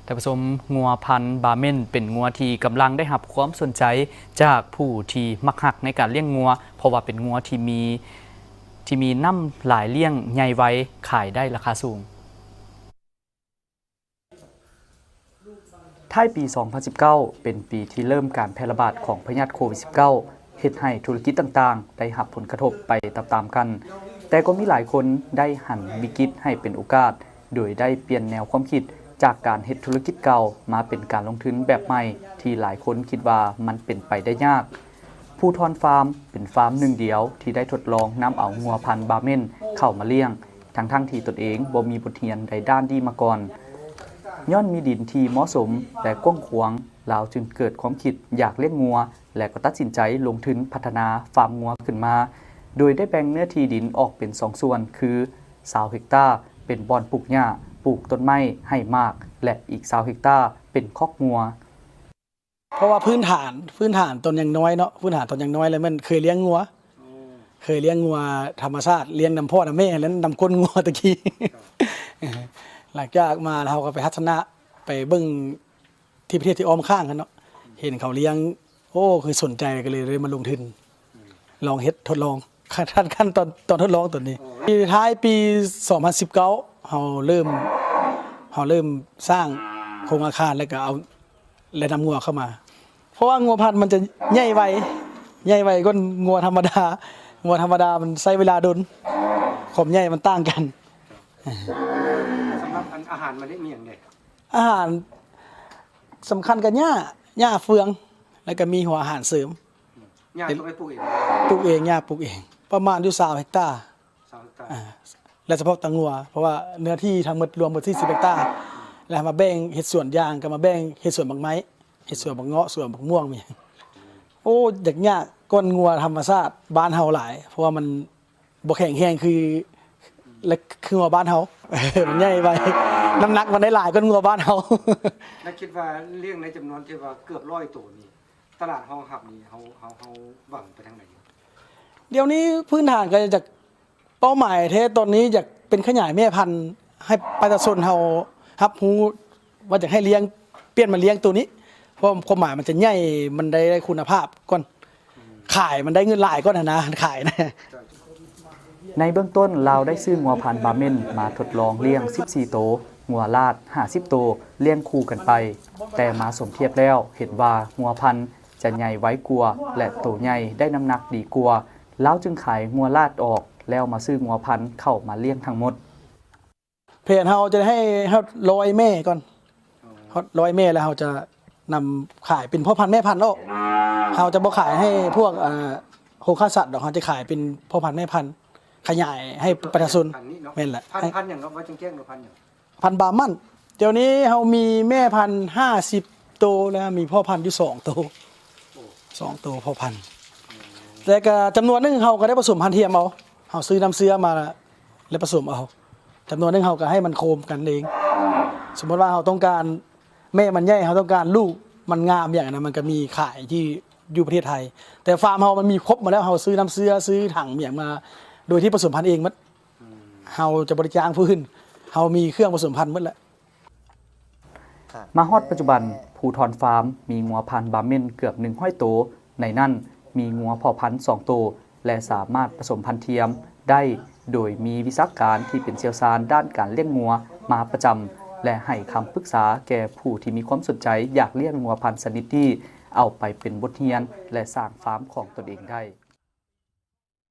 แต่ผสมงัวพันธุ์บาเม่นเป็นงัวที่กำลังได้รับความสนใจจากผู้ที่มักหักในการเลี้ยงงัวเพราะว่าเป็นงัวที่มีน้ำหลายเลี้ยงใหญ่ไว้ขายได้ราคาสูงท้ายปี 2019 เป็นปีที่เริ่มการแพร่ระบาดของพยาธิโควิด -19 เฮ็ดให้ธุรกิจต่างๆได้รับผลกระทบไปตามๆกันแต่ก็มีหลายคนได้หันวิกฤตให้เป็นโอกาสโดยได้เปลี่ยนแนวความคิดจากการเฮ็ดธุรกิจเก่ามาเป็นการลงทุนแบบใหม่ที่หลายคนคิดว่ามันเป็นไปได้ยากภูทรฟาร์มเป็นฟาร์มหนึ่งเดียวที่ได้ทดลองนำเอางัวพันธุ์บาเม่นเข้ามาเลี้ยงทั้งที่ตนเองบ่มีบทเรียนใดด้านดีมาก่อนย้อนมีดินที่เหมาะสมและกว้างขวางลาวจึงเกิดความคิดอยากเลี้ยงงัวและก็ตัดสินใจลงทุนพัฒนาฟาร์มงัวขึ้นมาโดยได้แบ่งเนื้อที่ดินออกเป็น2ส่วนคือ20 เฮกตาร์เป็นบ่อนปลูกหญ้าปลูกต้นไม้ให้มากและอีก20 เฮกตาร์เป็นคอกงัวเพราะว่าพื้นฐานตนยังน้อยเนาะพื้นฐานตนยังน้อยเลยมันเคยเลี้ยงงัวธรรมชาติเลี้ยงนำพ่อนำแม่แล้วนำก้นงัวตะกี้หลังจากมาเราก็ไปทัศนะไปเบิ่งที่ประเทศที่อ้อมข้างกันเนาะเห็นเขาเลี้ยงโอ้คือสนใจกันเลยมาลงทุนลองเฮ็ดทดลองขั้นตอนทดลองตัวนี้ท้ายปี 2019เราเริ่มสร้างโครงอาคารแล้วก็เอาและนำงัวเข้ามาเพราะว่างัวพันธุ์มันจะใหญ่ไวก็งัวธรรมดามันใช้เวลาดนความใหญ่มันต่างกันสำหรับอาหารมันได้มีอย่างไรอาหารสำคัญกับหญ้าเฟืองแล้วก็มีหัวอาหารเสริมหญ้าต้องไปปลูกเองหญ้าปลูกเองประมาณอยู่20 เฮกตาร์และเฉพาะตังงัวเพราะว่าเนื้อที่ทั้งหมดรวมหมดที่10 เฮกตาร์แล้วมาแบ่งเฮ็ดสวนยางก็มาแบ่งเฮ็ดสวนบักไม้เฮ็ดสวนบักเงาะสวนบักม่วงมีโอ้อยากยากก้นงัวธรรมชาติบ้านเฮาหลายเพราะว่ามันบ่แข็งแรงคืองัวบ้านเฮามันใหญ่ไปน้ำหนักมันได้หลายก้นงัวบ้านเฮาแล้วคิดว่าเลี้ยงในจำนวนที่ว่าเกือบ100ตัวนี้ตลาดห้องหับนี่เฮาหวังไปทางไหนเดี๋ยวนี้พื้นฐานก็จะเป้าหมายเทตอนนี้อยากเป็นขยายแม่พันธุ์ให้ประชาชนเฮารับรู้ว่าจะให้เลี้ยงเปลี่ยนมาเลี้ยงตัวนี้เพราะความหมายมันจะใหญ่มันได้คุณภาพก่อนขายมันได้เงินหลายก่อนนะขายนะในเบื้องต้นเราได้ซื้องัวพันธุ์บาเม่นมาทดลองเลี้ยง14ตัวงัวลาด50ตัวเลี้ยงคู่กันไปแต่มาสมเทียบแล้วเห็นว่างัวพันธุ์จะใหญ่ไว้กว่าและโตใหญ่ได้น้ำหนักดีกว่าเราจึงขายงัวลาดออกแล้วมาซื้องัวพันธุ์เข้ามาเลี้ยงทั้งหมดเพจเราจะให้100 แม่ก่อน100 แม่แล้วเราจะนำขายเป็นพ่อพันธุ์แม่พันธุ์แล้วเราจะบ่ขายให้พวกโคฆ่าสัตว์ดอกเราจะขายเป็นพ่อพันธุ์แม่พันธุ์ขยายให้ประชาชนแม่นแหละพันอย่างก็ว่าจังแจ้งหรือพันอย่างพันบามันเดี๋ยวนี้เรามีแม่พันธุ์50ตัวแล้วมีพ่อพันธุ์อยู่2ตัว2ตัวพ่อพันธุ์แต่ก็จำนวนนึงเราก็ได้ผสมพันธุ์เทียมเอาเราซื้อน้ำเชื้อมาแล้วผสมเอาจำนวนนึงเราก็ให้มันโคมกันเองสมมติว่าเราต้องการแม่มันใหญ่เราต้องการลูกมันงามอย่างนั้นมันก็มีขายที่อยู่ประเทศไทยแต่ฟาร์มเรามันมีครบมาแล้วเราซื้อน้ำเชื้อซื้อถังอย่างมาโดยที่ผสมพันธุ์เองมัดเราจะบริจาคพื้นเรามีเครื่องผสมพันธุ์หมดแล้วมาฮอดปัจจุบันภูทรฟาร์มมีงัวพันธุ์บาเม่นเกือบ100 ตัวในนั้นมีงัวพ่อพันธุ์2 ตัวและสามารถผสมพันธุ์เทียมได้โดยมีวิชาการที่เป็นเชี่ยวชาญด้านการเลี้ยงงัวมาประจำและให้คำปรึกษาแก่ผู้ที่มีความสนใจอยากเลี้ยงงัวพันธุ์ชนิดที่เอาไปเป็นบทเรียนและสร้างฟาร์มของตนเองได้